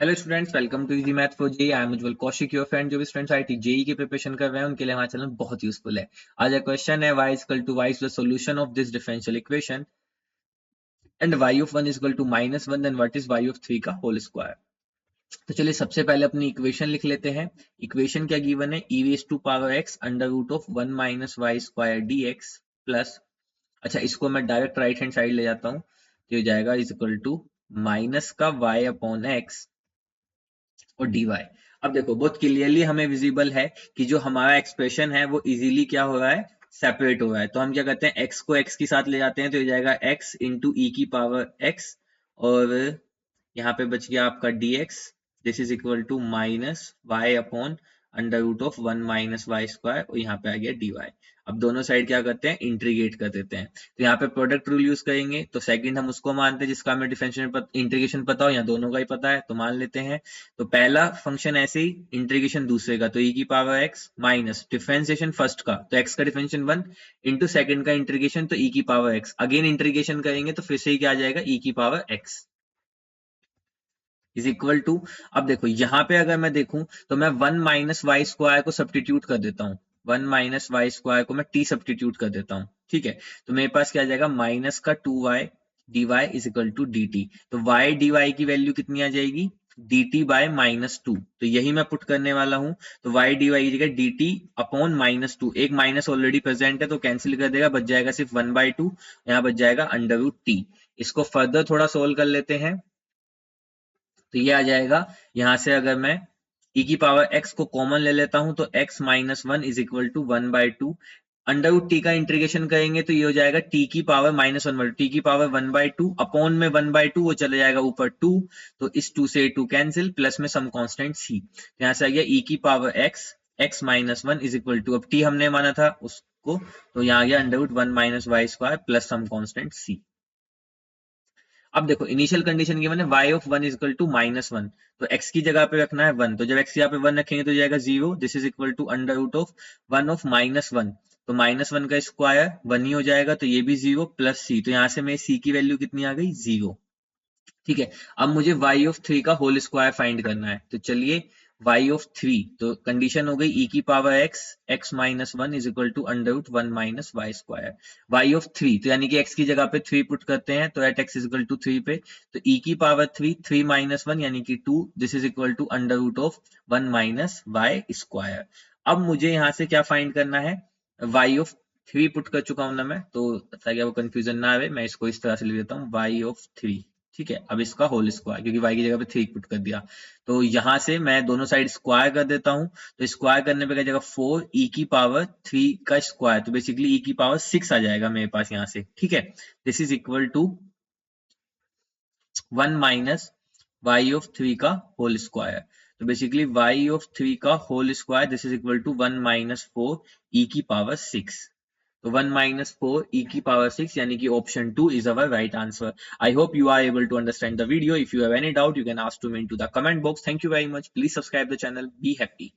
Hello students, welcome to easy math for JEE. I am Ujjwal Kaushik, your friend. जो भी students IIT JEE की preparation कर रहे हैं उनके लिए हमारा चैनल बहुत यूजफुल है। आज का क्वेश्चन है y equal to y the solution of this differential equation and y of 1 equal to -1, then what is y of 3 का होल स्क्वायर। तो चलिए सबसे पहले अपनी इक्वेशन लिख लेते हैं। इक्वेशन क्या गिवन है, e raise to power x under root of 1 minus y square dx plus, अच्छा इसको मैं डायरेक्ट राइट हैंड साइड ले जाता हूँ तो ये जाएगा इज इक्वल टू माइनस का y अपॉन x और dy। अब देखो बहुत क्लियरली हमें विजिबल है कि जो हमारा एक्सप्रेशन है वो इजीली क्या हो रहा है, सेपरेट हो रहा है। तो हम क्या करते हैं, x को x के साथ ले जाते हैं तो ये जाएगा x इंटू ई की पावर x, और यहाँ पे बच गया आपका dx, this is equal to minus y upon under root of 1 minus y square, और यहाँ पे आ गया dy। अब दोनों साइड क्या करते हैं, इंटीग्रेट कर देते हैं। तो यहाँ पे प्रोडक्ट रूल यूज करेंगे, तो सेकंड हम उसको मानते हैं जिसका हमें डिफरेंशियल इंटीग्रेशन पता हो, यहाँ दोनों का ही पता है तो मान लेते हैं। तो पहला फंक्शन ऐसे ही, इंटीग्रेशन दूसरे का, तो e की power x minus differentiation first का, तो x का डिफरेंशिएशन 1 इंटू सेकंड का इंटीग्रेशन, तो e की पावर x अगेन इंटीग्रेशन करेंगे तो फिर से ही क्या आ जाएगा, e की power x is equal to. अब देखो यहाँ पे अगर मैं देखूं तो मैं 1 माइनस वाई स्क्वायर को सब्सटीट्यूट कर देता हूँ, 1 माइनस वाई स्क्वायर को मैं t सब्सटीट्यूट कर देता हूँ, ठीक है। तो मेरे पास क्या आ जाएगा, माइनस का 2y dy is equal to dt। तो y dy की वैल्यू कितनी आ जाएगी, dt बाय -2। तो यही मैं पुट करने वाला हूं। तो y dy की जगह dt अपॉन -2, एक माइनस ऑलरेडी प्रेजेंट है तो कैंसिल कर देगा, बच जाएगा सिर्फ 1/2, यहाँ बच जाएगा अंडर रूट t। इसको फर्दर थोड़ा सोल्व कर लेते हैं तो ये आ जाएगा, यहां से अगर मैं e की पावर x को कॉमन ले लेता हूं तो x minus 1 is equal to 1/2, under root t का इंटीग्रेशन करेंगे तो ये हो जाएगा t की पावर -1, टी की पावर 1/2 अपॉन में 1/2, वो चले जाएगा ऊपर 2, तो इस 2 से 2 कैंसिल, प्लस में सम कांस्टेंट c, तो यहां से आ गया e की power x minus 1 is equal to, अब t हमने माना था उसको, तो यहाँ आ गया under root 1 minus y square plus some constant c। अब देखो इनिशियल कंडीशन गिवन है y of 1 is equal to -1, तो x की जगह पे रखना है 1, तो जब x की जगह पे 1 रखेंगे तो जाएगा 0, this is equal to under root of 1 of -1, तो -1 का स्क्वायर 1 ही हो जाएगा, तो ये भी 0 प्लस c, तो यहाँ से मेरी c की वैल्यू कितनी आ गई, 0, ठीक है। अब मुझे y ऑफ 3 का होल स्क्वायर फाइंड करना है, तो चलिए y ऑफ 3, तो कंडीशन हो गई e की power x minus 1 is equal to under root 1 minus y square, y of 3, तो यानी कि x की जगह पे 3 पुट करते हैं तो at x is equal to 3 पे, तो e की पावर 3 माइनस 1 यानी कि 2, this is equal to under root of 1 minus y square. अब मुझे यहाँ से क्या फाइंड करना है, y ऑफ 3 पुट कर चुका हूं ना मैं, तो ताकि वो कंफ्यूजन ना आए मैं इसको इस तरह से लिख देता हूँ, y ऑफ 3, ठीक है। अब इसका होल स्क्वायर, क्योंकि y की जगह पे 3 पुट कर दिया, तो यहां से मैं दोनों साइड स्क्वायर कर देता हूं, तो स्क्वायर करने पे क्या जाएगा 4 e की पावर 3 का स्क्वायर, तो बेसिकली e की पावर 6 आ जाएगा मेरे पास यहाँ से, ठीक है। This is equal to 1 minus y of 3 का होल स्क्वायर, तो बेसिकली y ऑफ 3 का whole square this is equal to 1 minus 4 e की पावर 6, तो 1 minus 4 e की power 6 यानी कि option 2 is our right answer. I hope you are able to understand the video. If you have any doubt, you can ask to me into the comment box. Thank you very much. Please subscribe the channel. Be happy.